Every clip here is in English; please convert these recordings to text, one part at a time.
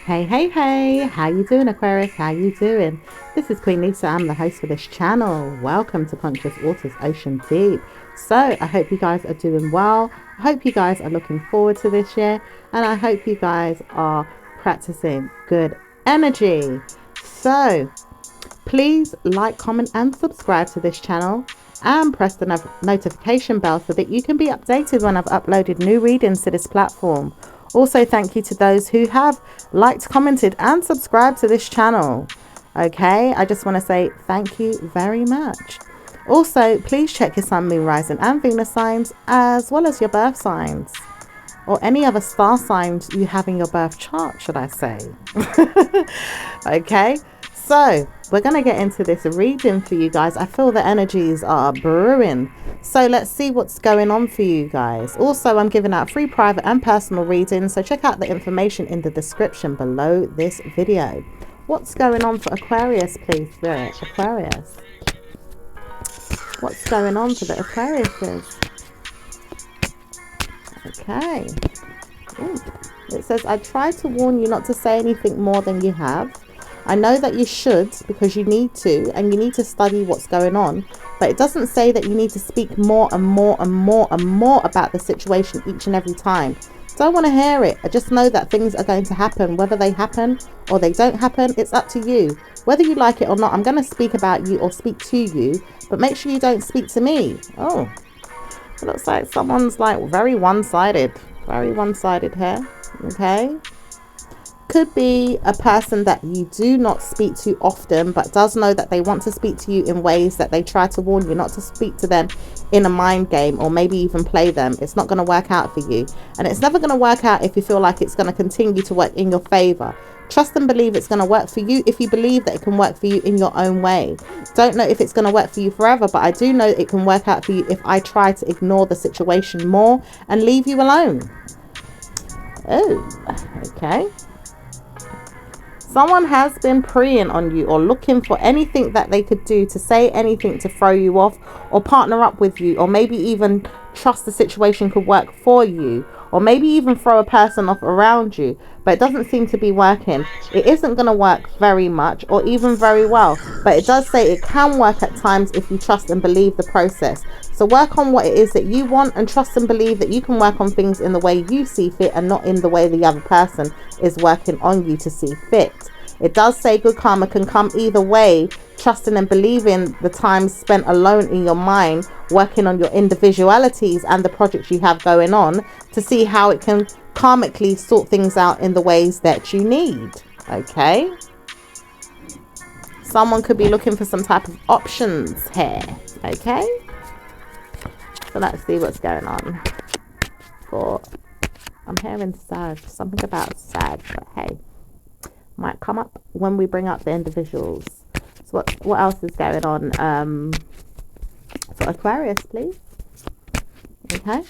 Hey, how you doing, Aquarius? How you doing? This is Queen Lisa. I'm the host for this channel. Welcome to Conscious Waters Ocean Deep. So I hope you guys are doing well. I hope you guys are looking forward to this year, and I hope you guys are practicing good energy. So please like, comment and subscribe to this channel, and press the notification bell so that you can be updated when I've uploaded new readings to this platform. Also, thank you to those who have liked, commented and subscribed to this channel. Okay, I just want to say thank you very much. Also, please check your sun, moon, rising and Venus signs, as well as your birth signs, or any other star signs you have in your birth chart, should I say. Okay, so we're going to get into this reading for you guys. I feel the energies are brewing. So let's see what's going on for you guys. Also, I'm giving out free private and personal readings, so check out the information in the description below this video. What's going on for Aquarius, please, Spirit? Aquarius. What's going on for the Aquariuses? Okay. Ooh. It says, I try to warn you not to say anything more than you have. I know that you should, because you need to, and you need to study what's going on, but it doesn't say that you need to speak more and more and more and more about the situation each and every time. Don't want to hear it. I just know that things are going to happen. Whether they happen or they don't happen, it's up to you. Whether you like it or not, I'm going to speak about you or speak to you, but make sure you don't speak to me. Oh, it looks like someone's like very one-sided here. Okay. Could be a person that you do not speak to often, but does know that they want to speak to you in ways that they try to warn you not to speak to them in a mind game, or maybe even play them. It's not going to work out for you, and it's never going to work out if you feel like it's going to continue to work in your favor. Trust and believe it's going to work for you if you believe that it can work for you in your own way. Don't know if it's going to work for you forever, but I do know it can work out for you if I try to ignore the situation more and leave you alone. Oh, okay. Someone has been preying on you or looking for anything that they could do to say anything to throw you off or partner up with you, or maybe even trust the situation could work for you, or maybe even throw a person off around you, but it doesn't seem to be working. It isn't going to work very much or even very well, but it does say it can work at times if you trust and believe the process. So work on what it is that you want, and trust and believe that you can work on things in the way you see fit and not in the way the other person is working on you to see fit. It does say good karma can come either way. Trusting and believing the time spent alone in your mind, working on your individualities and the projects you have going on, to see how it can karmically sort things out in the ways that you need. Okay. Someone could be looking for some type of options here. Okay. So let's see what's going on. I'm hearing Sag, something about Sag, but hey, might come up when we bring up the individuals. So what else is going on for Aquarius, please? Okay.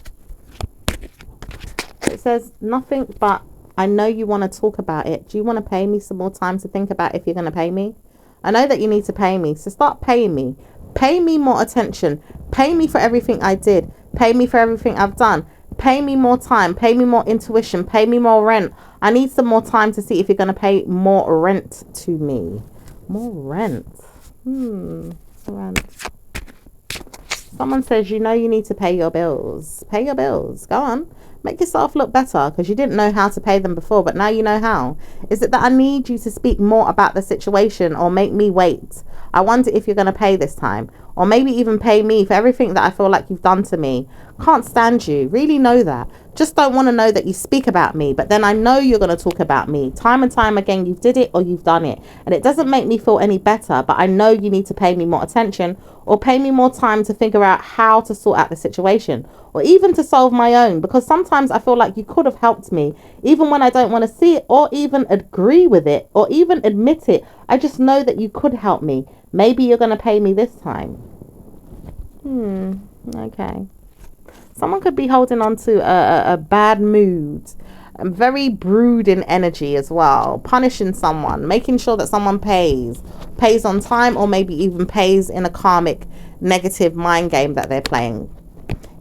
It says nothing, but I know you want to talk about it. Do you want to pay me some more time to think about if you're going to pay me? I know that you need to pay me, so start paying me. Pay me more attention. Pay me for everything I did. Pay me for everything I've done. Pay me more time. Pay me more intuition. Pay me more rent. I need some more time to see if you're going to pay more rent to me. More rent. Rent. Someone says, you know, you need to pay your bills. Pay your bills. Go on. Make yourself look better, because you didn't know how to pay them before, but now you know how. Is it that I need you to speak more about the situation, or make me wait? I wonder if you're going to pay this time, or maybe even pay me for everything that I feel like you've done to me. Can't stand you. Really know that. Just don't want to know that you speak about me, but then I know you're going to talk about me. Time and time again, you've did it or you've done it. And it doesn't make me feel any better, but I know you need to pay me more attention, or pay me more time to figure out how to sort out the situation, or even to solve my own, because sometimes I feel like you could have helped me, even when I don't want to see it or even agree with it or even admit it. I just know that you could help me. Maybe you're going to pay me this time. Okay. Someone could be holding on to a bad mood, and very brooding energy as well, punishing someone, making sure that someone pays on time, or maybe even pays in a karmic negative mind game that they're playing.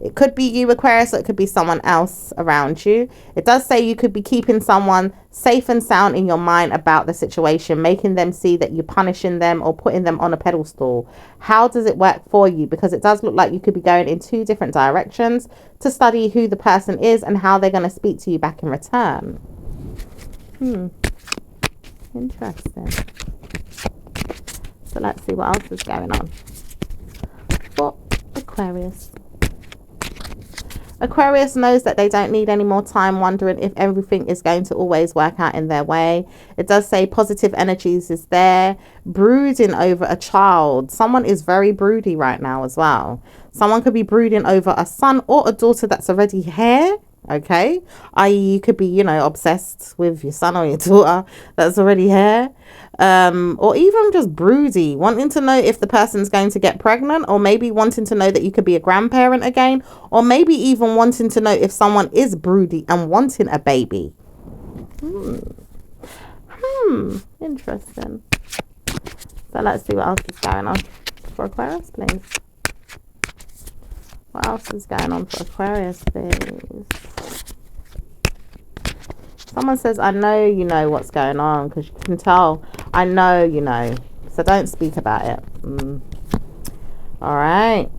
It could be you, Aquarius, or it could be someone else around you. It does say you could be keeping someone safe and sound in your mind about the situation, making them see that you're punishing them or putting them on a pedestal. How does it work for you? Because it does look like you could be going in two different directions to study who the person is and how they're going to speak to you back in return. Interesting. So let's see what else is going on for Aquarius. Aquarius knows that they don't need any more time wondering if everything is going to always work out in their way. It does say positive energies is there. Brooding over a child. Someone is very broody right now as well. Someone could be brooding over a son or a daughter that's already here. Okay, i.e. you could be, you know, obsessed with your son or your daughter that's already here, or even just broody, wanting to know if the person's going to get pregnant, or maybe wanting to know that you could be a grandparent again, or maybe even wanting to know if someone is broody and wanting a baby. Interesting. So let's see what else is going on for Aquarius, please. What else is going on for Aquarius, please? Someone says, I know you know what's going on, because you can tell. I know you know. So don't speak about it. All right.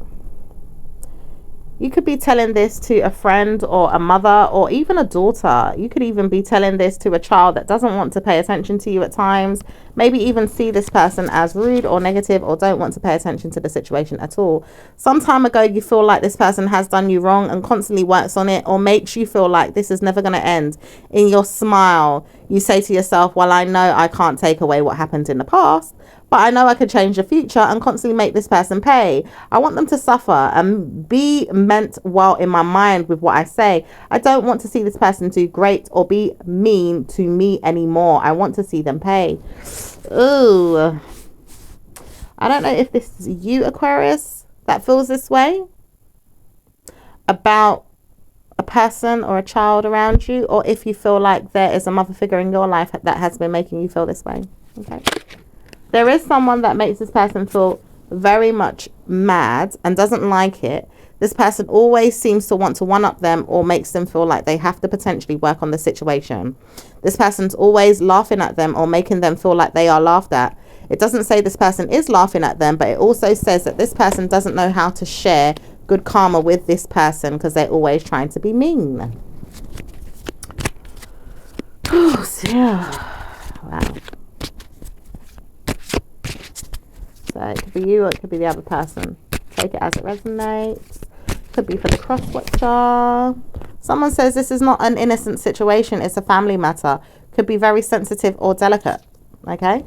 You could be telling this to a friend or a mother or even a daughter. You could even be telling this to a child that doesn't want to pay attention to you at times. Maybe even see this person as rude or negative, or don't want to pay attention to the situation at all. Some time ago, you feel like this person has done you wrong and constantly works on it, or makes you feel like this is never going to end. In your smile, you say to yourself, well, I know I can't take away what happened in the past, but I know I could change the future, and constantly make this person pay. I want them to suffer and be meant well in my mind with what I say. I don't want to see this person do great or be mean to me anymore. I want to see them pay. Ooh. I don't know if this is you, Aquarius, that feels this way about a person or a child around you, or if you feel like there is a mother figure in your life that has been making you feel this way. Okay. There is someone that makes this person feel very much mad and doesn't like it. This person always seems to want to one-up them, or makes them feel like they have to potentially work on the situation. This person's always laughing at them or making them feel like they are laughed at. It doesn't say this person is laughing at them, but it also says that this person doesn't know how to share good karma with this person, because they're always trying to be mean. Oh, yeah. Wow. So it could be you, or it could be the other person. Take it as it resonates. Could be for the cross watcher. Someone says this is not an innocent situation, it's a family matter. Could be very sensitive or delicate. Okay,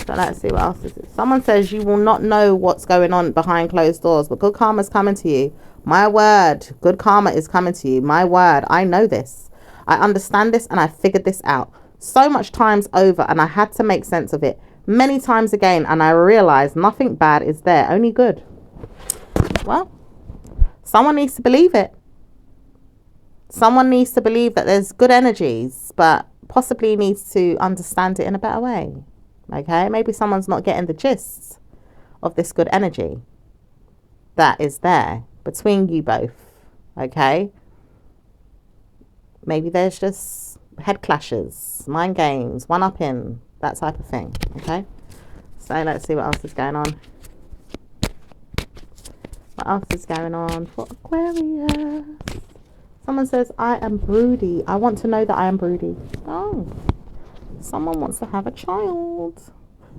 so let's see what else is it. Someone says you will not know what's going on behind closed doors, but good karma is coming to you. My word, good karma is coming to you. My word, I know this. I understand this, and I figured this out so much times over, and I had to make sense of it many times again, and I realized nothing bad is there, only good. Well, someone needs to believe it. Someone needs to believe that there's good energies, but possibly needs to understand it in a better way. Okay, maybe someone's not getting the gist of this good energy that is there between you both. Okay, maybe there's just head clashes, mind games, one-upping, that type of thing. Okay, so let's see what else is going on. What else is going on for Aquarius? Someone says, I am broody. I want to know that I am broody. Oh, someone wants to have a child.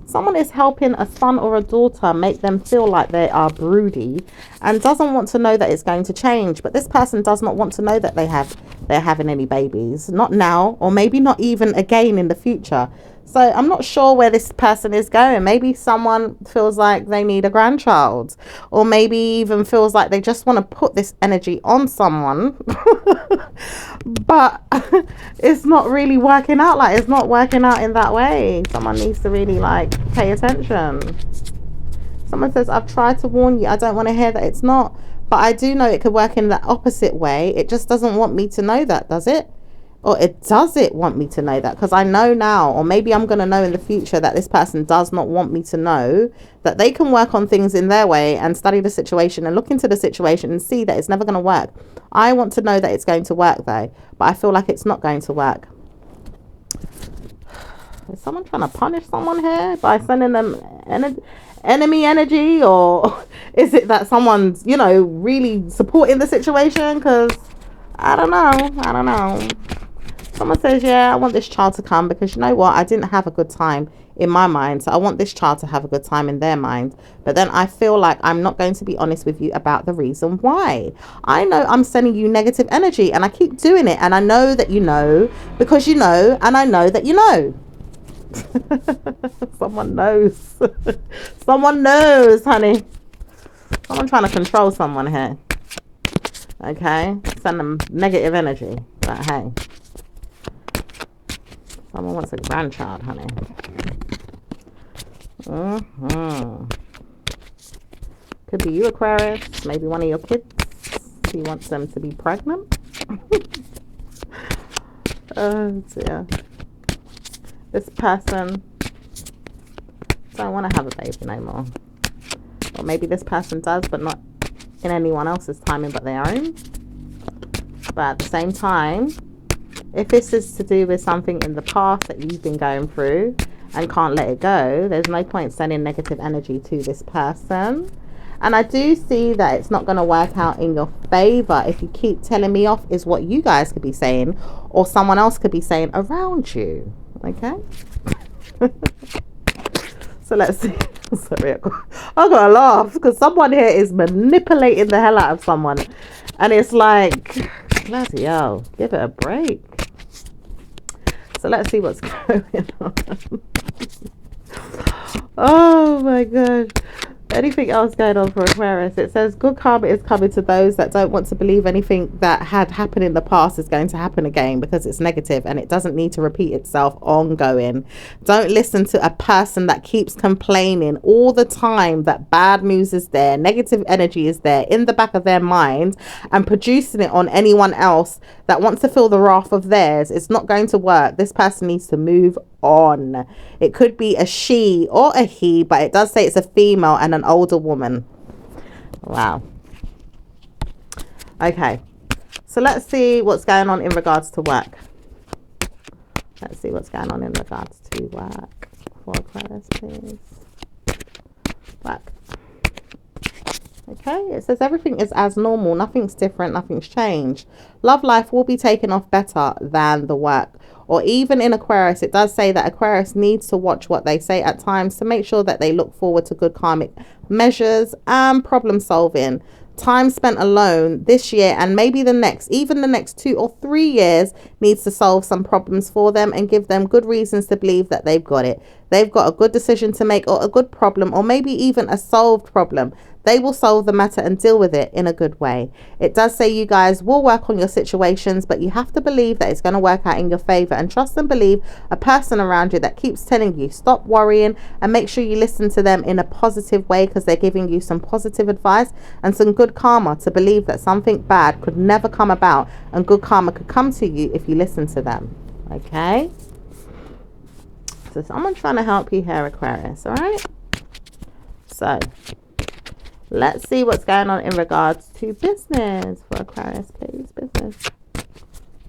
Someone is helping a son or a daughter make them feel like they are broody, and doesn't want to know that it's going to change. But this person does not want to know that they're having any babies. Not now, or maybe not even again in the future. So I'm not sure where this person is going. Maybe someone feels like they need a grandchild, or maybe even feels like they just want to put this energy on someone, but it's not really working out. Like, it's not working out in that way. Someone needs to really pay attention. Someone says, I've tried to warn you. I don't want to hear that it's not, but I do know it could work in the opposite way. It just doesn't want me to know that, does it? Or does it want me to know that? Because I know now, or maybe I'm going to know in the future, that this person does not want me to know that they can work on things in their way and study the situation and look into the situation and see that it's never going to work. I want to know that it's going to work though, but I feel like it's not going to work. Is someone trying to punish someone here by sending them enemy energy? Or is it that someone's, you know, really supporting the situation? Because I don't know. Someone says, yeah, I want this child to come because, you know what, I didn't have a good time in my mind. So I want this child to have a good time in their mind. But then I feel like I'm not going to be honest with you about the reason why. I know I'm sending you negative energy and I keep doing it. And I know that you know because you know, and I know that you know. Someone knows. Someone knows, honey. Someone trying to control someone here. Okay? Send them negative energy. But hey. Someone wants a grandchild, honey. Could be you, Aquarius. Maybe one of your kids. He wants them to be pregnant. Oh, dear. This person don't want to have a baby no more. Or maybe this person does, but not in anyone else's timing but their own. But at the same time, if this is to do with something in the past that you've been going through and can't let it go, there's no point sending negative energy to this person. And I do see that it's not going to work out in your favor if you keep telling me off, is what you guys could be saying, or someone else could be saying around you. Okay? So let's see. Sorry, I gotta laugh because someone here is manipulating the hell out of someone. And it's like, bloody hell, give it a break. So let's see what's going on. Oh my god. Anything else going on for Aquarius? It says good karma is coming to those that don't want to believe anything that had happened in the past is going to happen again, because it's negative and it doesn't need to repeat itself ongoing. Don't listen to a person that keeps complaining all the time that bad news is there, negative energy is there in the back of their mind, and producing it on anyone else that wants to feel the wrath of theirs. It's not going to work. This person needs to move on. It could be a she or a he, but it does say it's a female and an older woman. Wow. Okay, so let's see what's going on in regards to work. Let's see what's going on in regards to work for Aquarius, please. Work. Okay, it says everything is as normal, nothing's different, nothing's changed. Love life will be taken off better than the work. Or even in Aquarius, it does say that Aquarius needs to watch what they say at times to make sure that they look forward to good karmic measures and problem solving. Time spent alone this year and maybe the next, even the next 2 or 3 years, needs to solve some problems for them and give them good reasons to believe that they've got it. They've got a good decision to make, or a good problem, or maybe even a solved problem. They will solve the matter and deal with it in a good way. It does say you guys will work on your situations, but you have to believe that it's going to work out in your favor, and trust and believe a person around you that keeps telling you stop worrying, and make sure you listen to them in a positive way, because they're giving you some positive advice and some good karma to believe that something bad could never come about and good karma could come to you if you listen to them. Okay? So someone's trying to help you here, Aquarius, all right? So let's see what's going on in regards to business for Aquarius, please.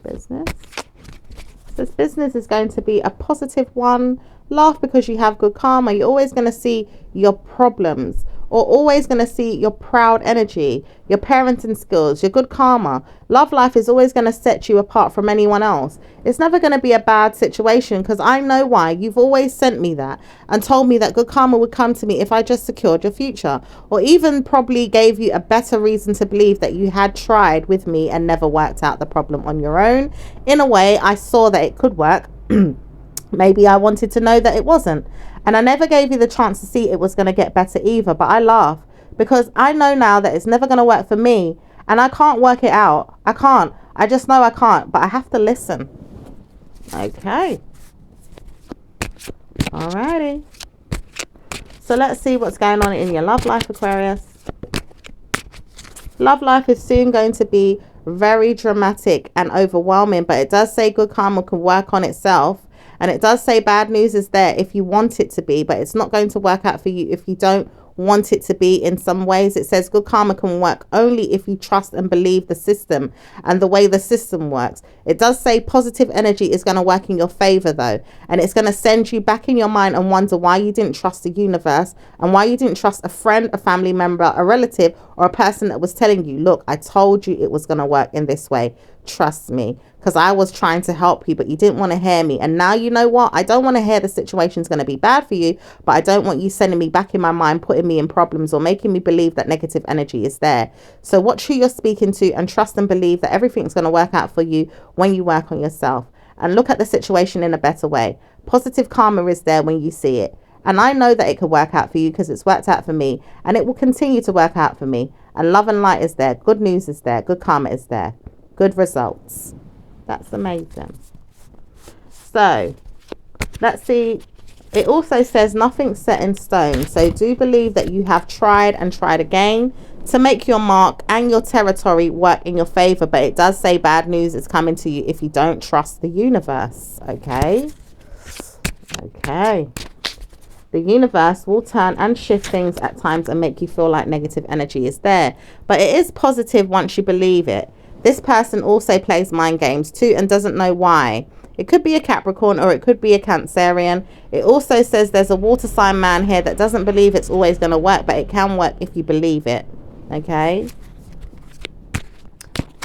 Business. This business is going to be a positive one. Laugh because you have good karma. You're always going to see your problems, or always going to see your proud energy, your parenting skills, your good karma. Love life is always going to set you apart from anyone else. It's never going to be a bad situation, because I know why. You've always sent me that and told me that good karma would come to me if I just secured your future, or even probably gave you a better reason to believe that you had tried with me and never worked out the problem on your own. In a way, I saw that it could work. Maybe I wanted to know that it wasn't. And I never gave you the chance to see it was going to get better either. But I laugh because I know now that it's never going to work for me. And I can't work it out. I can't. I just know I can't. But I have to listen. Okay. Alrighty. So let's see what's going on in your love life, Aquarius. Love life is soon going to be very dramatic and overwhelming, but it does say good karma can work on itself. And it does say bad news is there if you want it to be, but it's not going to work out for you if you don't want it to be. In some ways, it says good karma can work only if you trust and believe the system and the way the system works. It does say positive energy is going to work in your favor though, and it's going to send you back in your mind and wonder why you didn't trust the universe and why you didn't trust a friend, a family member, a relative, or a person that was telling you, look, I told you it was going to work in this way, trust me, because I was trying to help you, but you didn't want to hear me. And now you know what? I don't want to hear the situation's going to be bad for you, but I don't want you sending me back in my mind, putting me in problems or making me believe that negative energy is there. So watch who you're speaking to and trust and believe that everything's going to work out for you when you work on yourself and look at the situation in a better way. Positive karma is there when you see it. And I know that it could work out for you because it's worked out for me, and it will continue to work out for me. And love and light is there. Good news is there. Good karma is there. Good results. That's amazing. So let's see. It also says nothing's set in stone. So do believe that you have tried and tried again to make your mark and your territory work in your favor. But it does say bad news is coming to you if you don't trust the universe. Okay. Okay. The universe will turn and shift things at times and make you feel like negative energy is there. But it is positive once you believe it. This person also plays mind games too and doesn't know why. It could be a Capricorn or it could be a Cancerian. It also says there's a water sign man here that doesn't believe it's always going to work, but it can work if you believe it. Okay.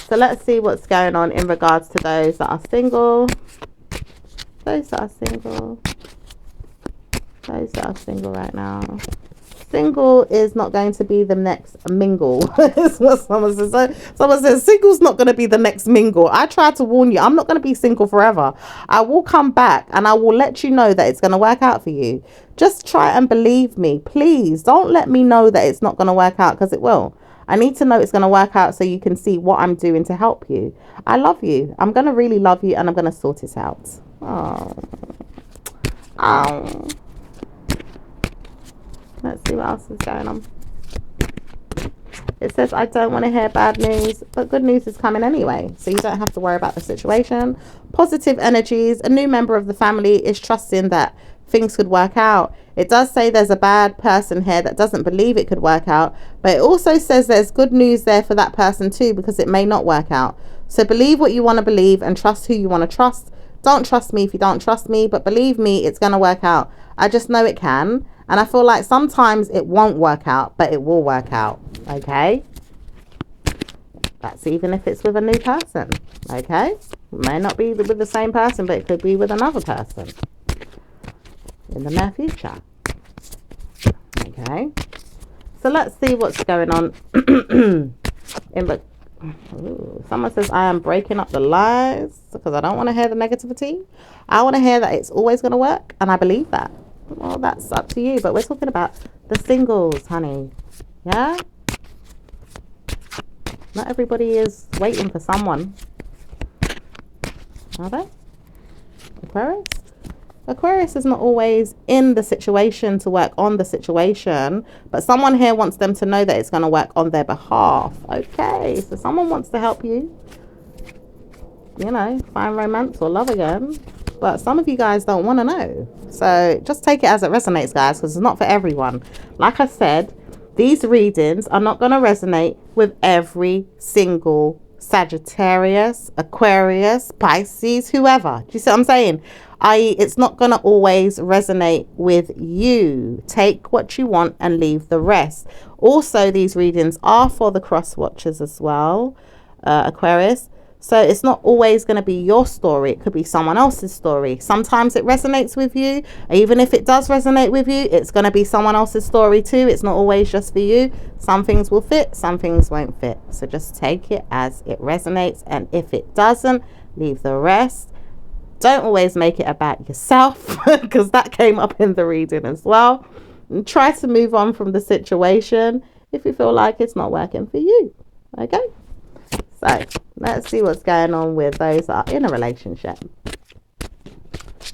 So let's see what's going on in regards to those that are single. Those that are single. Those that are single right now. Single is not going to be the next mingle. Is what someone says. So someone says single's not going to be the next mingle. I try to warn you, I'm not going to be single forever. I will come back and I will let you know that it's going to work out for you. Just try and believe me. Please don't let me know that it's not going to work out, because it will. I need to know it's going to work out so you can see what I'm doing to help you. I love you. I'm going to really love you and I'm going to sort it out. Oh. Oh. Let's see what else is going on. It says, I don't want to hear bad news, but good news is coming anyway. So you don't have to worry about the situation. Positive energies. A new member of the family is trusting that things could work out. It does say there's a bad person here that doesn't believe it could work out. But it also says there's good news there for that person too, because it may not work out. So believe what you want to believe and trust who you want to trust. Don't trust me if you don't trust me, but believe me, it's going to work out. I just know it can. And I feel like sometimes it won't work out, but it will work out. Okay. That's even if it's with a new person. Okay. It may not be with the same person, but it could be with another person in the near future. Okay. So let's see what's going on. Someone says, I am breaking up the lies because I don't want to hear the negativity. I want to hear that it's always going to work. And I believe that. Well, that's up to you, but we're talking about the singles, honey. Yeah? Not everybody is waiting for someone. Are they? Aquarius? Aquarius is not always in the situation to work on the situation, but someone here wants them to know that it's going to work on their behalf. Okay, so someone wants to help you, you know, find romance or love again. But some of you guys don't want to know. So just take it as it resonates, guys, because it's not for everyone. Like I said, these readings are not going to resonate with every single Sagittarius, Aquarius, Pisces, whoever. Do you see what I'm saying? It's not going to always resonate with you. Take what you want and leave the rest. Also, these readings are for the cross watchers as well, Aquarius. So it's not always going to be your story. It could be someone else's story. Sometimes it resonates with you. Even if it does resonate with you, it's going to be someone else's story too. It's not always just for you. Some things will fit, some things won't fit. So just take it as it resonates. And if it doesn't, leave the rest. Don't always make it about yourself, because that came up in the reading as well. And try to move on from the situation if you feel like it's not working for you. Okay? So let's see what's going on with those that are in a relationship.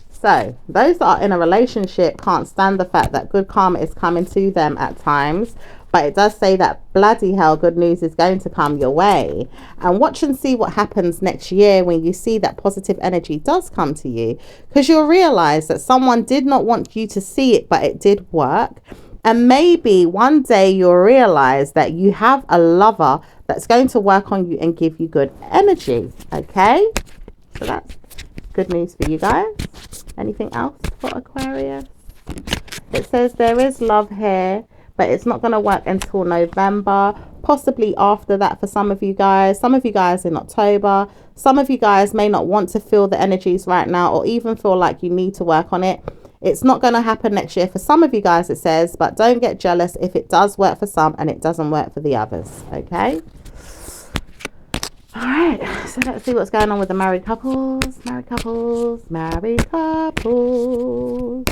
So those that are in a relationship can't stand the fact that good karma is coming to them at times, but but it does say that bloody hell good news is going to come your way. And watch and see what happens next year when you see that positive energy does come to you, because you'll realize that someone did not want you to see it, but it did work. And maybe one day you'll realize that you have a lover that's going to work on you and give you good energy. Okay, so that's good news for you guys. Anything else for Aquarius? It says there is love here, but it's not going to work until November, possibly after that for some of you guys. Some of you guys in October. Some of you guys may not want to feel the energies right now, or even feel like you need to work on it. It's not going to happen next year for some of you guys, it says, but don't get jealous if it does work for some and it doesn't work for the others. Okay. All right. So let's see what's going on with the married couples. Married couples. Married couples.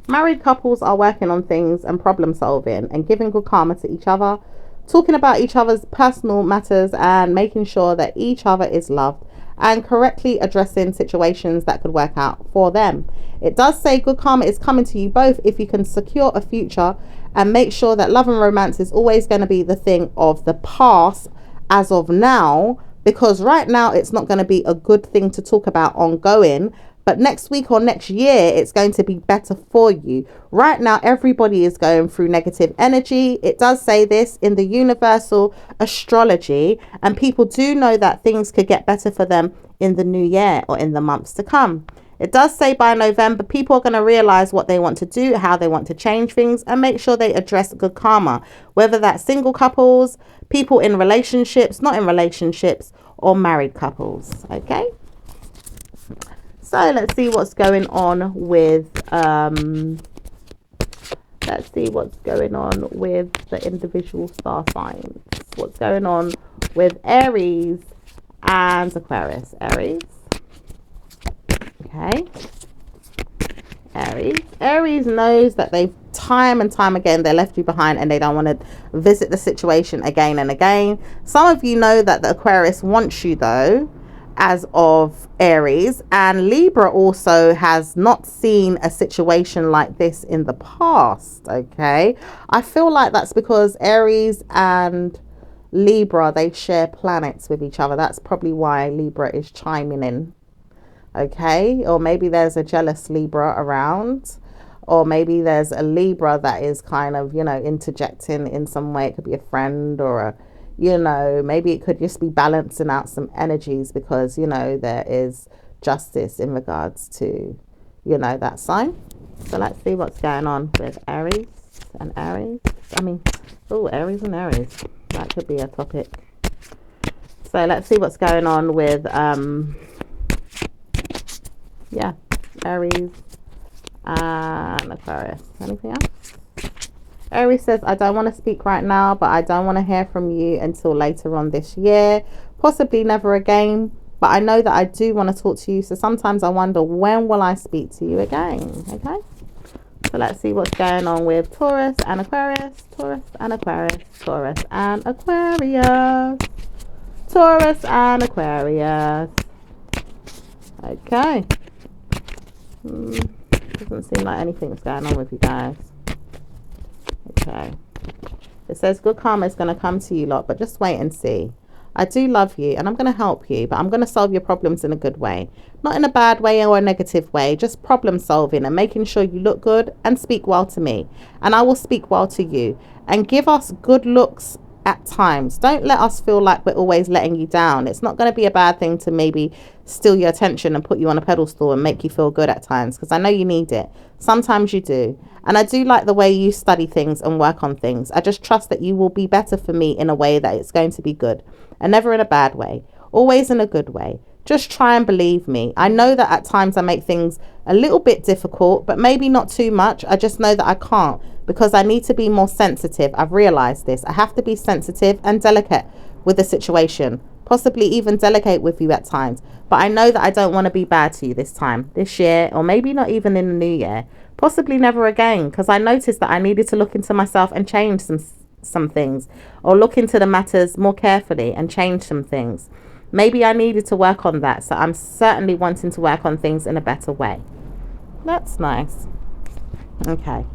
Married couples are working on things and problem solving and giving good karma to each other, talking about each other's personal matters and making sure that each other is loved, and correctly addressing situations that could work out for them. It does say good karma is coming to you both if you can secure a future and make sure that love and romance is always going to be the thing of the past as of now, because right now it's not going to be a good thing to talk about ongoing. But next week or next year, it's going to be better for you. Right now, everybody is going through negative energy. It does say this in the universal astrology. And people do know that things could get better for them in the new year or in the months to come. It does say by November, people are going to realize what they want to do, how they want to change things, and make sure they address good karma. Whether that's single couples, people in relationships, not in relationships, or married couples. Okay. So let's see what's going on with the individual star signs. What's going on with Aries and Aquarius? Aries. Okay. Aries knows that they've time and time again they left you behind and they don't want to visit the situation again and again. Some of you know that the Aquarius wants you though, as of Aries, and Libra also has not seen a situation like this in the past. Okay, I feel like that's because Aries and Libra, they share planets with each other. That's probably why Libra is chiming in. Okay, or maybe there's a jealous Libra around, or maybe there's a Libra that is kind of, you know, interjecting in some way. It could be a friend or a, you know, maybe it could just be balancing out some energies because, you know, there is justice in regards to, you know, that sign. So let's see what's going on with Aries and Aries. Aries and Aries. That could be a topic. So let's see what's going on with, Aries and Aquarius. Anything else? Aries says, I don't want to speak right now, but I don't want to hear from you until later on this year, possibly never again, but I know that I do want to talk to you, so sometimes I wonder, when will I speak to you again? Okay, so let's see what's going on with Taurus and Aquarius. Taurus and Aquarius. Taurus and Aquarius. Taurus and Aquarius. Okay. Doesn't seem like anything's going on with you guys. Okay. It says good karma is going to come to you lot, but just wait and see. I do love you and I'm going to help you, but I'm going to solve your problems in a good way. Not in a bad way or a negative way, just problem solving and making sure you look good and speak well to me. And I will speak well to you and give us good looks at times. Don't let us feel like we're always letting you down. It's not going to be a bad thing to maybe steal your attention and put you on a pedestal and make you feel good at times, because I know you need it. Sometimes you do. And I do like the way you study things and work on things. I just trust that you will be better for me in a way that it's going to be good, and never in a bad way, always in a good way. Just try and believe me. I know that at times I make things a little bit difficult, but maybe not too much. I just know that I can't, because I need to be more sensitive. I've realized this. I have to be sensitive and delicate with the situation, possibly even delicate with you at times. But I know that I don't want to be bad to you this time, this year, or maybe not even in the new year, possibly never again, because I noticed that I needed to look into myself and change some things, or look into the matters more carefully and change some things. Maybe I needed to work on that, so I'm certainly wanting to work on things in a better way. That's nice. Okay.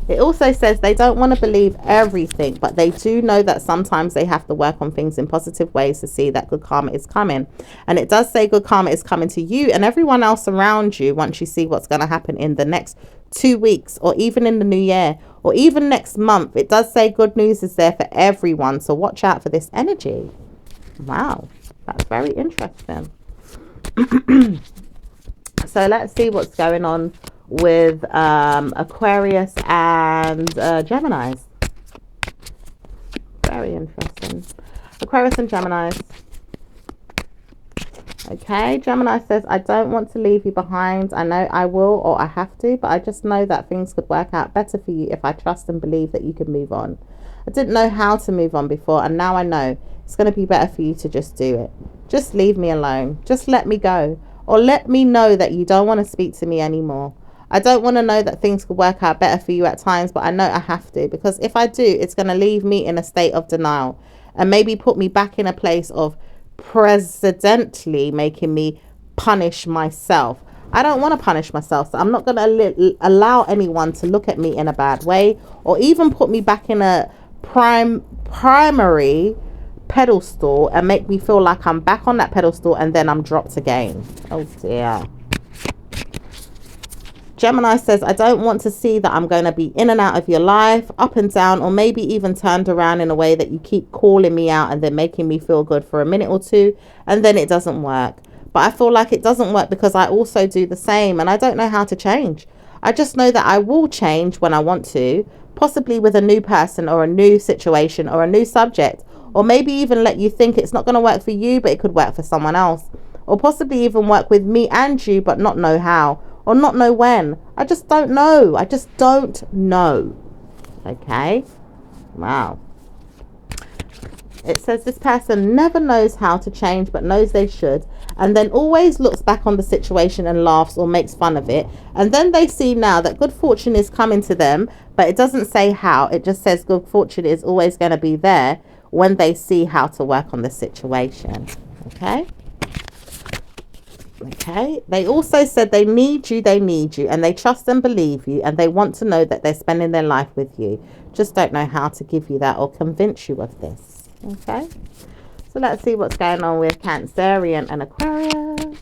It also says they don't want to believe everything, but they do know that sometimes they have to work on things in positive ways to see that good karma is coming. And it does say good karma is coming to you and everyone else around you once you see what's going to happen in the next 2 weeks, or even in the new year, or even next month. It does say good news is there for everyone. So watch out for this energy. Wow, that's very interesting. So let's see what's going on with Aquarius and Geminis. Very interesting. Aquarius and Geminis. Okay, Gemini says, I don't want to leave you behind. I know I will, or I have to, but I just know that things could work out better for you if I trust and believe that you can move on. I didn't know how to move on before, and now I know it's going to be better for you to just do it. Just leave me alone. Just let me go. Or let me know that you don't want to speak to me anymore. I don't want to know that things could work out better for you at times, but I know I have to, because if I do, it's going to leave me in a state of denial and maybe put me back in a place of precedentally making me punish myself. I don't want to punish myself, so I'm not going to allow anyone to look at me in a bad way, or even put me back in a primary pedestal and make me feel like I'm back on that pedestal and then I'm dropped again. Oh dear. Gemini says, I don't want to see that I'm going to be in and out of your life, up and down, or maybe even turned around in a way that you keep calling me out and then making me feel good for a minute or two, and then it doesn't work. But I feel like it doesn't work because I also do the same, and I don't know how to change. I just know that I will change when I want to, possibly with a new person or a new situation or a new subject, or maybe even let you think it's not going to work for you, but it could work for someone else, or possibly even work with me and you, but not know how, or not know when. I just don't know. I just don't know. Okay. Wow. It says this person never knows how to change, but knows they should, and then always looks back on the situation and laughs or makes fun of it. And then they see now that good fortune is coming to them, but it doesn't say how. It just says good fortune is always going to be there when they see how to work on the situation. Okay. Okay, they also said they need you, and they trust and believe you, and they want to know that they're spending their life with you. Just don't know how to give you that or convince you of this. Okay, so let's see what's going on with Cancerian and Aquarius.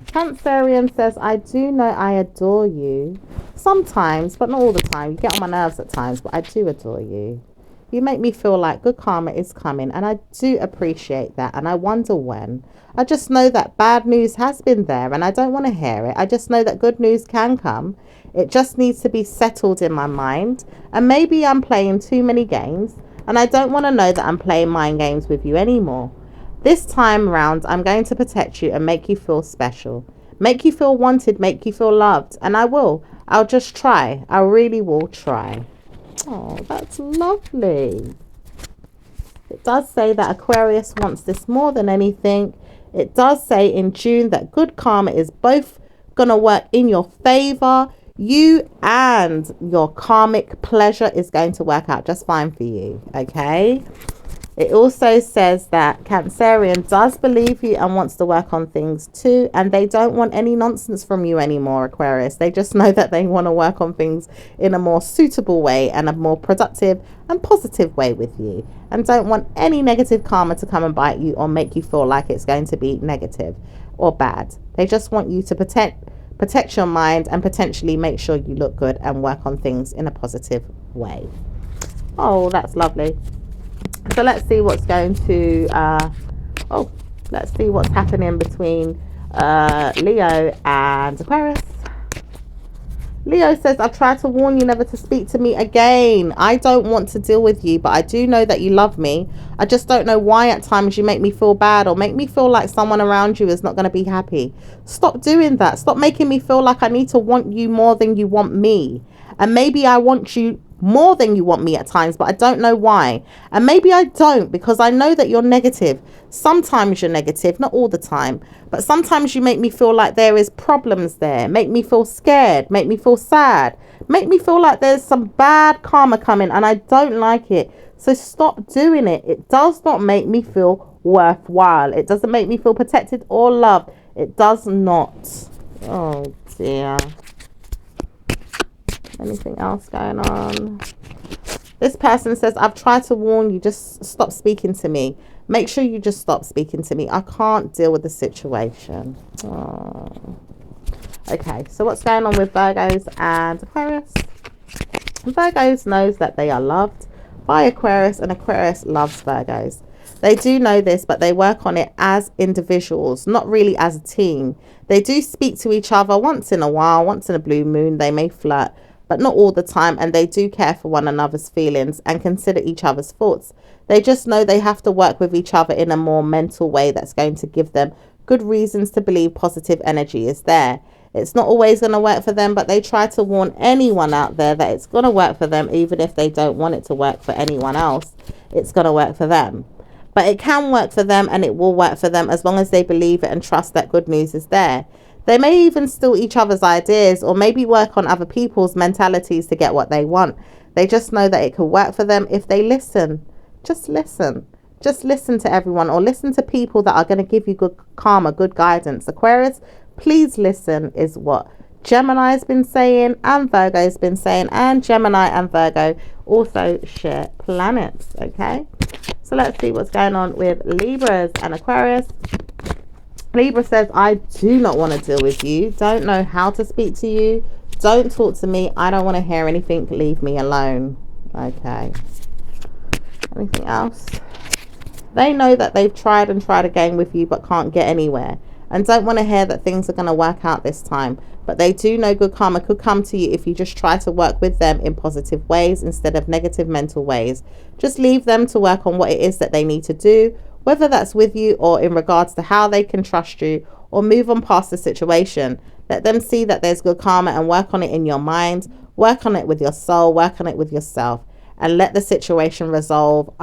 Cancerian says, I do know I adore you. Sometimes, but not all the time. You get on my nerves at times, but I do adore you. You make me feel like good karma is coming, and I do appreciate that, and I wonder when. I just know that bad news has been there, and I don't want to hear it. I just know that good news can come. It just needs to be settled in my mind, and maybe I'm playing too many games, and I don't want to know that I'm playing mind games with you anymore. This time round, I'm going to protect you and make you feel special. Make you feel wanted, make you feel loved, and I will. I'll just try. I really will try. Oh, that's lovely. It does say that Aquarius wants this more than anything. It does say in June that good karma is both going to work in your favor. You and your karmic pleasure is going to work out just fine for you. Okay. It also says that Cancerian does believe you and wants to work on things too. And they don't want any nonsense from you anymore, Aquarius. They just know that they want to work on things in a more suitable way and a more productive and positive way with you. And don't want any negative karma to come and bite you or make you feel like it's going to be negative or bad. They just want you to protect your mind and potentially make sure you look good and work on things in a positive way. Oh, that's lovely. So let's see what's going to let's see what's happening between Leo and Aquarius. Leo says, I've tried to warn you never to speak to me again. I don't want to deal with you, but I do know that you love me. I just don't know why at times you make me feel bad or make me feel like someone around you is not going to be happy. Stop doing that. Stop making me feel like I need to want you more than you want me. And maybe I want you more than you want me at times, but I don't know why. And maybe I don't, because I know that you're negative. Sometimes you're negative, not all the time, but sometimes you make me feel like there is problems there. Make me feel scared, make me feel sad, make me feel like there's some bad karma coming, and I don't like it. So stop doing it. It does not make me feel worthwhile. It doesn't make me feel protected or loved. It does not. Oh dear. Anything else going on? This person says, I've tried to warn you, just stop speaking to me. Make sure you just stop speaking to me. I can't deal with the situation. Oh. Okay, so what's going on with Virgos and Aquarius? Virgos knows that they are loved by Aquarius, and Aquarius loves Virgos. They do know this, but they work on it as individuals, not really as a team. They do speak to each other once in a while, once in a blue moon. They may flirt, but not all the time, and they do care for one another's feelings and consider each other's thoughts. They just know they have to work with each other in a more mental way that's going to give them good reasons to believe positive energy is there. It's not always going to work for them, but they try to warn anyone out there that it's going to work for them, even if they don't want it to work for anyone else. It's going to work for them. But it can work for them, and it will work for them as long as they believe it and trust that good news is there. They may even steal each other's ideas, or maybe work on other people's mentalities to get what they want. They just know that it could work for them if they listen. Just listen. Just listen to everyone, or listen to people that are going to give you good karma, good guidance. Aquarius, please listen, is what Gemini's been saying and Virgo's been saying, and Gemini and Virgo also share planets. Okay, so let's see what's going on with Libras and Aquarius. Libra says, I do not want to deal with you. Don't know how to speak to you. Don't talk to me. I don't want to hear anything. Leave me alone. Okay. Anything else? They know that they've tried and tried again with you, but can't get anywhere, and don't want to hear that things are going to work out this time. But they do know good karma could come to you if you just try to work with them in positive ways instead of negative mental ways. Just leave them to work on what it is that they need to do, whether that's with you or in regards to how they can trust you, or move on past the situation. Let them see that there's good karma and work on it in your mind, work on it with your soul, work on it with yourself, and let the situation resolve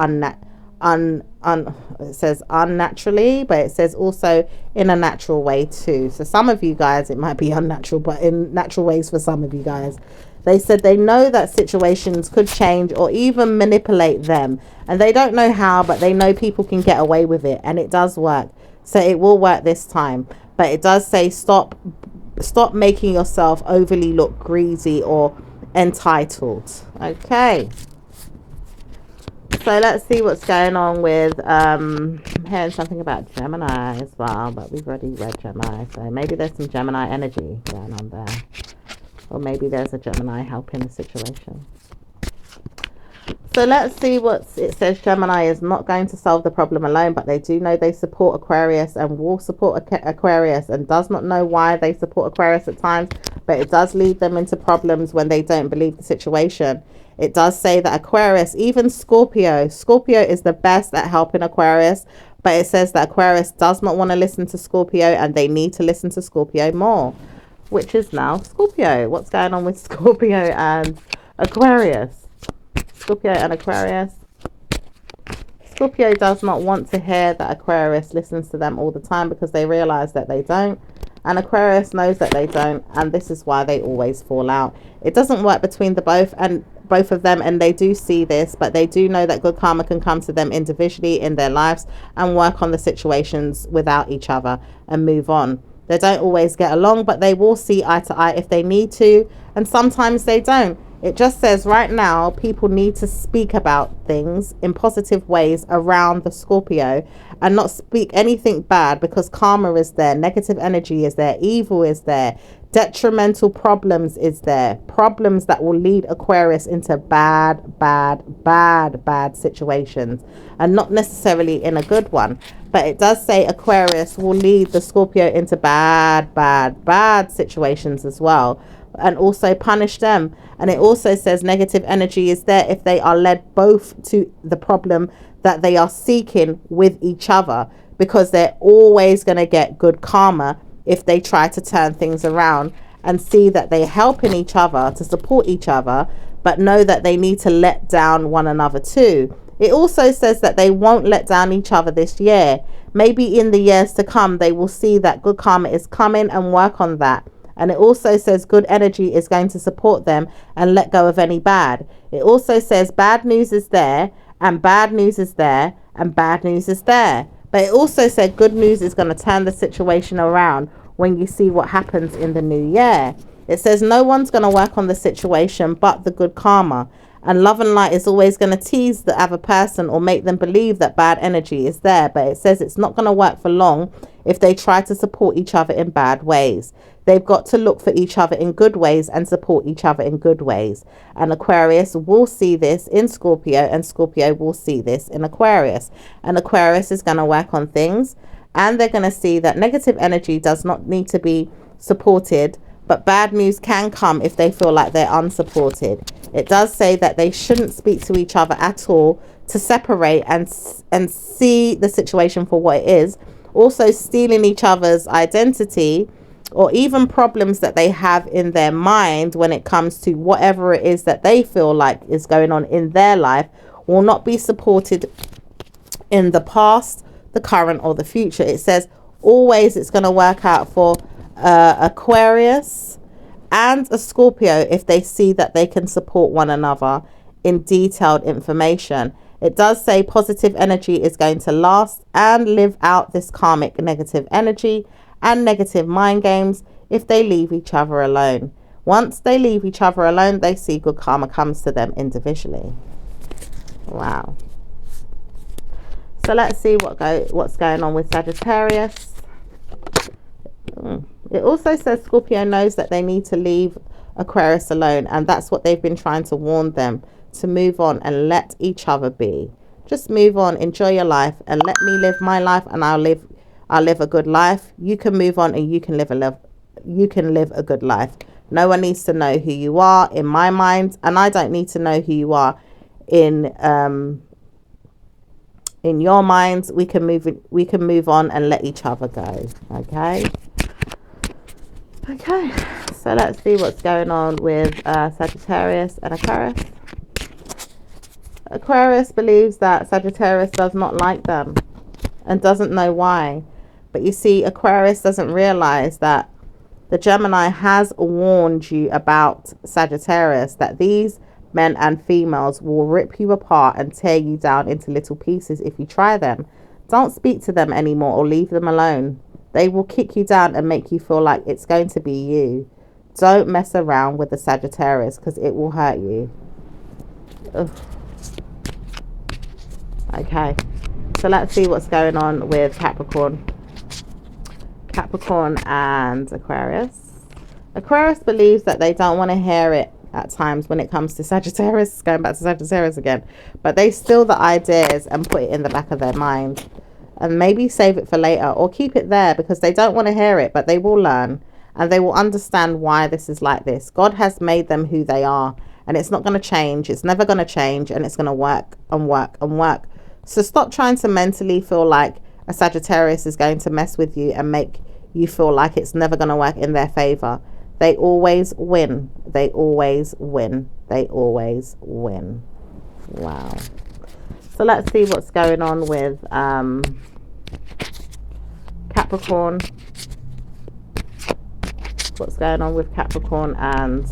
it says unnaturally, but it says also in a natural way too. So some of you guys, it might be unnatural, but in natural ways for some of you guys. They said they know that situations could change or even manipulate them, and they don't know how, but they know people can get away with it, and it does work. So it will work this time. But it does say stop making yourself overly look greedy or entitled. Okay, so let's see what's going on with I'm hearing something about Gemini as well, but we've already read Gemini, so maybe there's some Gemini energy going on there. Or maybe there's a Gemini helping the situation. So let's see what it says. Gemini is not going to solve the problem alone, but they do know they support Aquarius and will support Aquarius, and does not know why they support Aquarius at times, but it does lead them into problems when they don't believe the situation. It does say that Aquarius, even Scorpio is the best at helping Aquarius, but it says that Aquarius does not want to listen to Scorpio, and they need to listen to Scorpio more, which is now Scorpio. What's going on with Scorpio and Aquarius? Scorpio and Aquarius. Scorpio does not want to hear that Aquarius listens to them all the time, because they realize that they don't, and Aquarius knows that they don't, and this is why they always fall out. It doesn't work between both of them, and they do see this, but they do know that good karma can come to them individually in their lives and work on the situations without each other and move on. They don't always get along, but they will see eye to eye if they need to, and sometimes they don't. It just says right now people need to speak about things in positive ways around the Scorpio, and not speak anything bad, because karma is there, negative energy is there, evil is there, detrimental problems is there, problems that will lead Aquarius into bad situations, and not necessarily in a good one. But it does say Aquarius will lead the Scorpio into bad situations as well, and also punish them. And it also says negative energy is there if they are led both to the problem that they are seeking with each other, because they're always going to get good karma if they try to turn things around and see that they're helping each other to support each other, but know that they need to let down one another too. It also says that they won't let down each other this year. Maybe in the years to come, they will see that good karma is coming and work on that. And it also says good energy is going to support them and let go of any bad. It also says bad news is there, and bad news is there, and bad news is there. But it also said good news is going to turn the situation around when you see what happens in the new year. It says no one's going to work on the situation but the good karma. And love and light is always going to tease the other person or make them believe that bad energy is there. But it says it's not going to work for long if they try to support each other in bad ways. They've got to look for each other in good ways and support each other in good ways. And Aquarius will see this in Scorpio, and Scorpio will see this in Aquarius. And Aquarius is going to work on things, and they're going to see that negative energy does not need to be supported, but bad news can come if they feel like they're unsupported. It does say that they shouldn't speak to each other at all, to separate and see the situation for what it is. Also, stealing each other's identity or even problems that they have in their mind when it comes to whatever it is that they feel like is going on in their life will not be supported in the past, the current, or the future. It says always it's going to work out for Aquarius and a Scorpio if they see that they can support one another in detailed information. It does say positive energy is going to last and live out this karmic negative energy and negative mind games if they leave each other alone. Once they leave each other alone, they see good karma comes to them individually. Wow. So let's see what's going on with Sagittarius. It also says Scorpio knows that they need to leave Aquarius alone, and that's what they've been trying to warn them, to move on and let each other be. Just move on, enjoy your life, and let me live my life, and I'll live a good life. You can move on and you can live a good life. No one needs to know who you are in my mind, and I don't need to know who you are in your minds. We can move on and let each other go. Okay, so let's see what's going on with Sagittarius and Aquarius. Aquarius believes that Sagittarius does not like them and doesn't know why. But you see, Aquarius doesn't realize that the Gemini has warned you about Sagittarius, that these men and females will rip you apart and tear you down into little pieces if you try them. Don't speak to them anymore or leave them alone. They will kick you down and make you feel like it's going to be you. Don't mess around with the Sagittarius because it will hurt you. Ugh. Okay, so let's see what's going on with Capricorn and Aquarius. Aquarius believes that they don't want to hear it at times when it comes to Sagittarius, going back to Sagittarius again, but they steal the ideas and put it in the back of their mind and maybe save it for later or keep it there because they don't want to hear it, but they will learn and they will understand why this is like this. God has made them who they are, and it's not going to change. It's never going to change, and it's going to work and work and work. So stop trying to mentally feel like a Sagittarius is going to mess with you and make you feel like it's never going to work in their favor. They always win. They always win. They always win. Wow. So let's see what's going on with Capricorn. What's going on with Capricorn and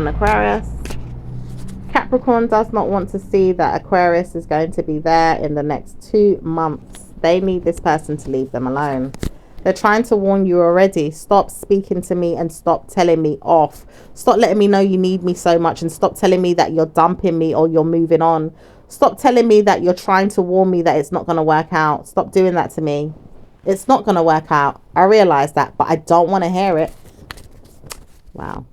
Aquarius. Capricorn does not want to see that Aquarius is going to be there in the next 2 months. They need this person to leave them alone. They're trying to warn you already. Stop speaking to me and stop telling me off. Stop letting me know you need me so much, and stop telling me that you're dumping me or you're moving on. Stop telling me that you're trying to warn me that it's not going to work out. Stop doing that to me. It's not going to work out. I realize that, but I don't want to hear it. Wow.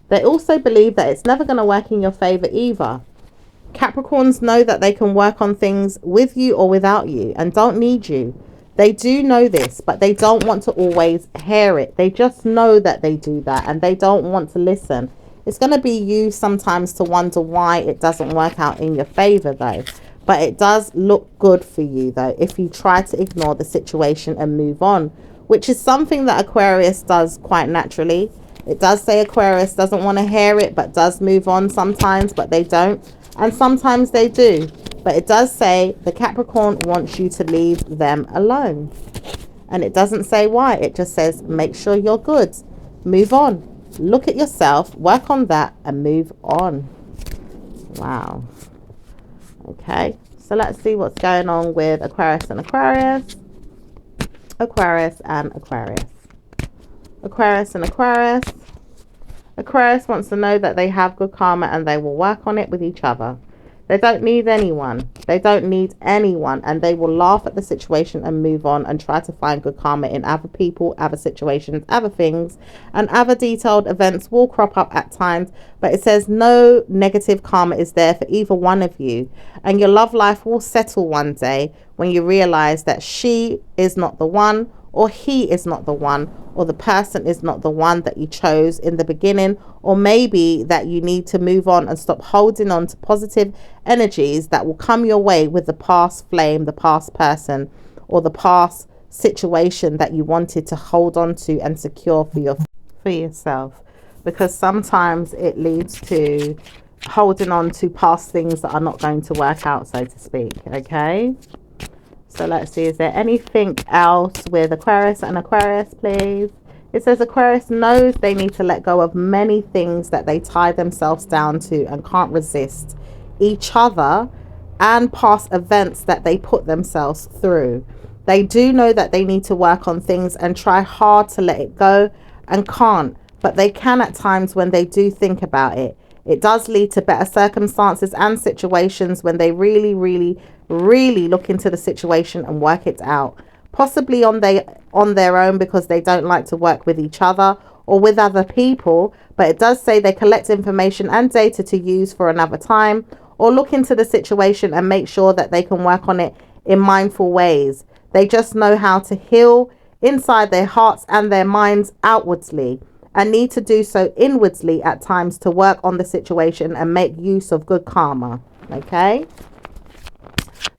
They also believe that it's never going to work in your favor either. Capricorns know that they can work on things with you or without you and don't need you. They do know this, but they don't want to always hear it. They just know that they do that and they don't want to listen. It's going to be you sometimes to wonder why it doesn't work out in your favor though. But it does look good for you though if you try to ignore the situation and move on, which is something that Aquarius does quite naturally. It does say Aquarius doesn't want to hear it but does move on sometimes, but they don't. And sometimes they do. But it does say the Capricorn wants you to leave them alone. And it doesn't say why. It just says make sure you're good. Move on. Look at yourself. Work on that and move on. Wow. Okay. So let's see what's going on with Aquarius and Aquarius. Aquarius and Aquarius. Aquarius and Aquarius. Aquarius wants to know that they have good karma and they will work on it with each other. They don't need anyone. They don't need anyone. And they will laugh at the situation and move on and try to find good karma in other people, other situations, other things. And other detailed events will crop up at times. But it says no negative karma is there for either one of you. And your love life will settle one day when you realize that she is not the one, or he is not the one, or the person is not the one that you chose in the beginning, or maybe that you need to move on and stop holding on to positive energies that will come your way with the past flame, the past person, or the past situation that you wanted to hold on to and secure for yourself. Because sometimes it leads to holding on to past things that are not going to work out, so to speak. Okay, so let's see, is there anything else with Aquarius and Aquarius, please? It says Aquarius knows they need to let go of many things that they tie themselves down to and can't resist each other and past events that they put themselves through. They do know that they need to work on things and try hard to let it go and can't, but they can at times when they do think about it. It does lead to better circumstances and situations when they really look into the situation and work it out. Possibly on their own because they don't like to work with each other or with other people. But it does say they collect information and data to use for another time, or look into the situation and make sure that they can work on it in mindful ways. They just know how to heal inside their hearts and their minds outwardly, and need to do so inwardly at times to work on the situation and make use of good karma. Okay,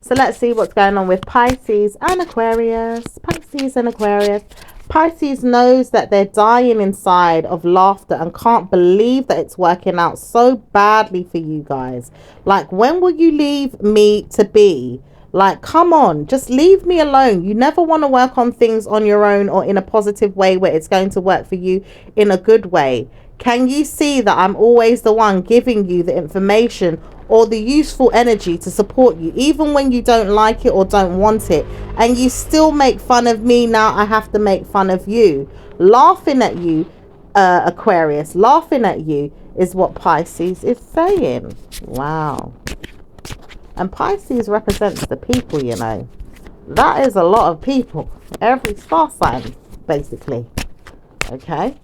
so let's see what's going on with Pisces and Aquarius. Pisces and Aquarius. Pisces knows that they're dying inside of laughter and can't believe that it's working out so badly for you guys. Like, when will you leave me to be? Like, come on, just leave me alone. You never want to work on things on your own or in a positive way where it's going to work for you in a good way. Can you see that I'm always the one giving you the information or the useful energy to support you, even when you don't like it or don't want it, and you still make fun of me? Now I have to make fun of you. Laughing at you, Aquarius, laughing at you is what Pisces is saying. Wow. And Pisces represents the people, you know. That is a lot of people. Every star sign, basically. Okay.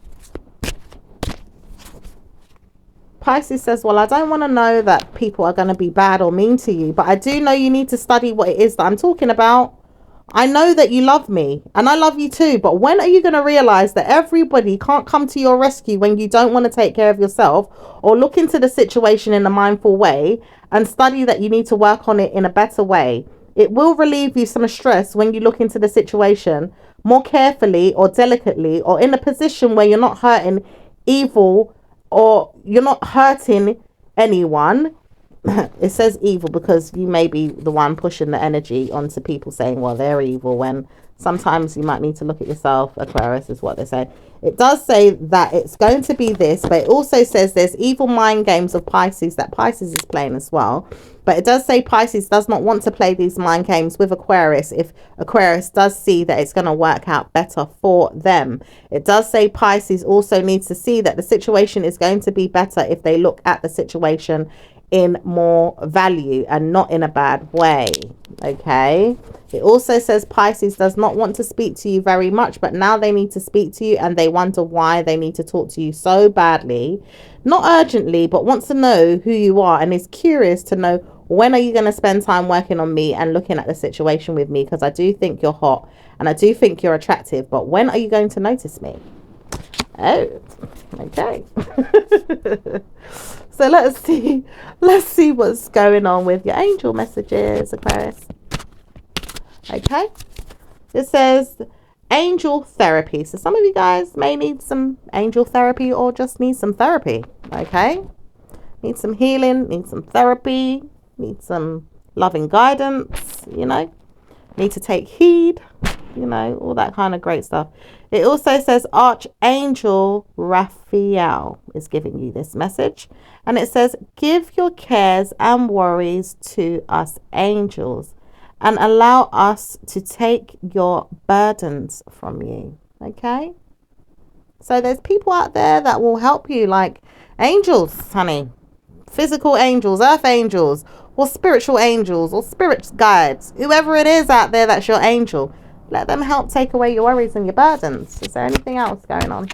Pisces says, well, I don't want to know that people are going to be bad or mean to you, but I do know you need to study what it is that I'm talking about. I know that you love me and I love you too, but when are you going to realize that everybody can't come to your rescue when you don't want to take care of yourself or look into the situation in a mindful way and study that you need to work on it in a better way? It will relieve you some stress when you look into the situation more carefully or delicately, or in a position where you're not hurting evil or you're not hurting anyone. It says evil because you may be the one pushing the energy onto people saying, well, they're evil, when sometimes you might need to look at yourself. Aquarius is what they say. It does say that it's going to be this, but it also says there's evil mind games of Pisces that Pisces is playing as well. But it does say Pisces does not want to play these mind games with Aquarius if Aquarius does see that it's going to work out better for them. It does say Pisces also needs to see that the situation is going to be better if they look at the situation in more value and not in a bad way. Okay, it also says Pisces does not want to speak to you very much, but now they need to speak to you and they wonder why they need to talk to you so badly. Not urgently, but wants to know who you are and is curious to know, when are you going to spend time working on me and looking at the situation with me? Because I do think you're hot and I do think you're attractive, but when are you going to notice me? Oh, okay. So let's see what's going on with your angel messages, Aquarius. Okay, it says angel therapy. So some of you guys may need some angel therapy or just need some therapy. Okay, need some healing, need some therapy, need some loving guidance, you know, need to take heed, you know, all that kind of great stuff. It also says Archangel Raphael is giving you this message. And it says, give your cares and worries to us angels, and allow us to take your burdens from you. Okay? So there's people out there that will help you, like angels, honey. Physical angels, earth angels, or spiritual angels, or spirit guides. Whoever it is out there that's your angel. Let them help take away your worries and your burdens. Is there anything else going on?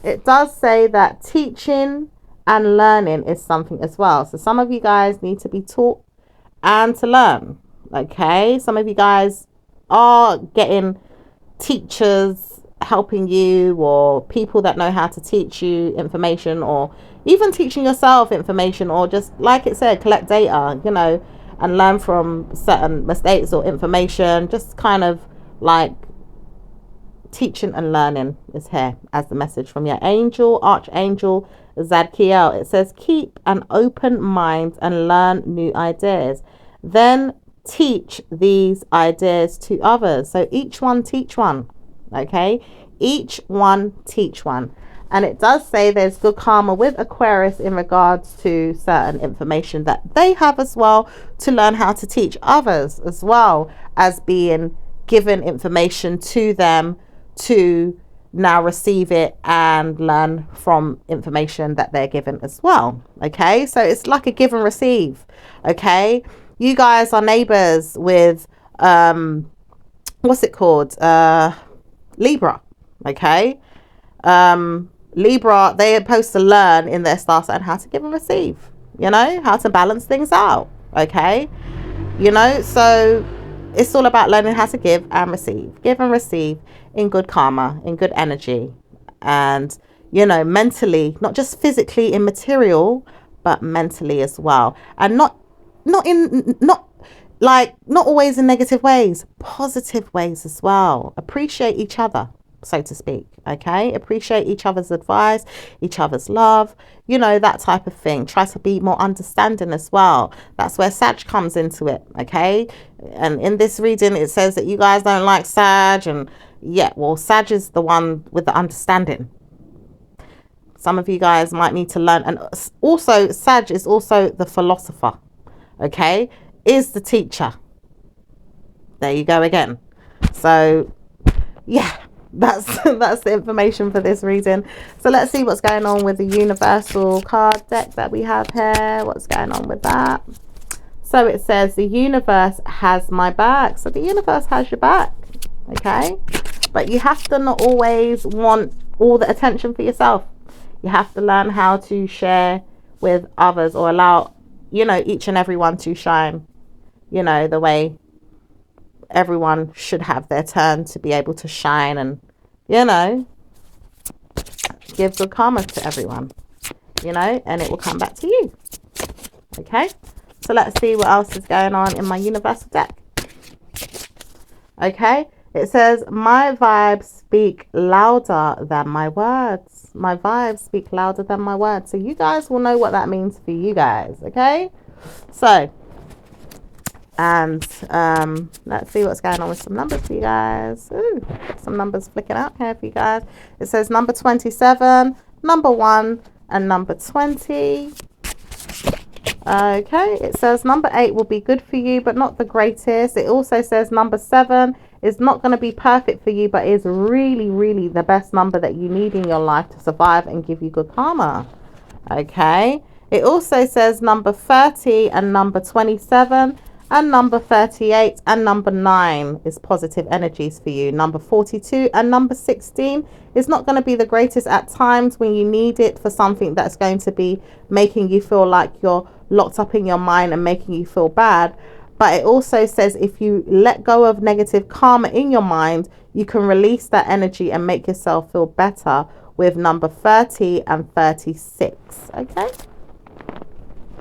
It does say that teaching and learning is something as well. So some of you guys need to be taught and to learn. Okay? Some of you guys are getting teachers helping you, or people that know how to teach you information, or even teaching yourself information, or just, like it said, collect data, you know, and learn from certain mistakes or information. Just kind of like teaching and learning is here as the message from your angel, archangel Zadkiel. It says, keep an open mind and learn new ideas. Then teach these ideas to others. So each one teach one. Okay, each one teach one. And it does say there's good karma with Aquarius in regards to certain information that they have as well, to learn how to teach others, as well as being given information to them to now receive it and learn from information that they're given as well. Okay, so it's like a give and receive. Okay, you guys are neighbors with what's it called, Libra. Okay, Libra, they are supposed to learn in their star sign how to give and receive, you know, how to balance things out. Okay, you know, so it's all about learning how to give and receive in good karma, in good energy, and, you know, mentally, not just physically in material, but mentally as well. And not always in negative ways, positive ways as well. Appreciate each other, so to speak. Okay, appreciate each other's advice, each other's love, you know, that type of thing. Try to be more understanding as well. That's where Sag comes into it. Okay, and in this reading it says that you guys don't like Sag, and yeah, well, Sag is the one with the understanding. Some of you guys might need to learn. And also Sag is also the philosopher. Okay, is the teacher. There you go again. So yeah, that's the information for this reading. So let's see what's going on with the universal card deck that we have here. What's going on with that? So it says the universe has my back. So the universe has your back. Okay, but you have to not always want all the attention for yourself. You have to learn how to share with others, or allow, you know, each and everyone to shine, you know, the way everyone should have their turn to be able to shine, and, you know, give good karma to everyone, you know, and it will come back to you. Okay, so let's see what else is going on in my universal deck. Okay, it says my vibes speak louder than my words. My vibes speak louder than my words. So you guys will know what that means for you guys. Okay, so and let's see what's going on with some numbers for you guys. Ooh, some numbers flicking out here for you guys. It says number 27, number 1, and number 20. Okay, it says number 8 will be good for you, but not the greatest. It also says number 7 is not going to be perfect for you, but is really, really the best number that you need in your life to survive and give you good karma. Okay, it also says number 30 and number 27 and number 38 and number 9 is positive energies for you. Number 42 and number 16 is not going to be the greatest at times when you need it for something that's going to be making you feel like you're locked up in your mind and making you feel bad. But it also says if you let go of negative karma in your mind, you can release that energy and make yourself feel better with number 30 and 36. Okay,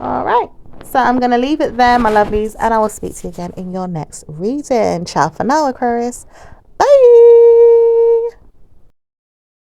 all right, so I'm going to leave it there, my lovelies, and I will speak to you again in your next reading. Ciao for now, Aquarius.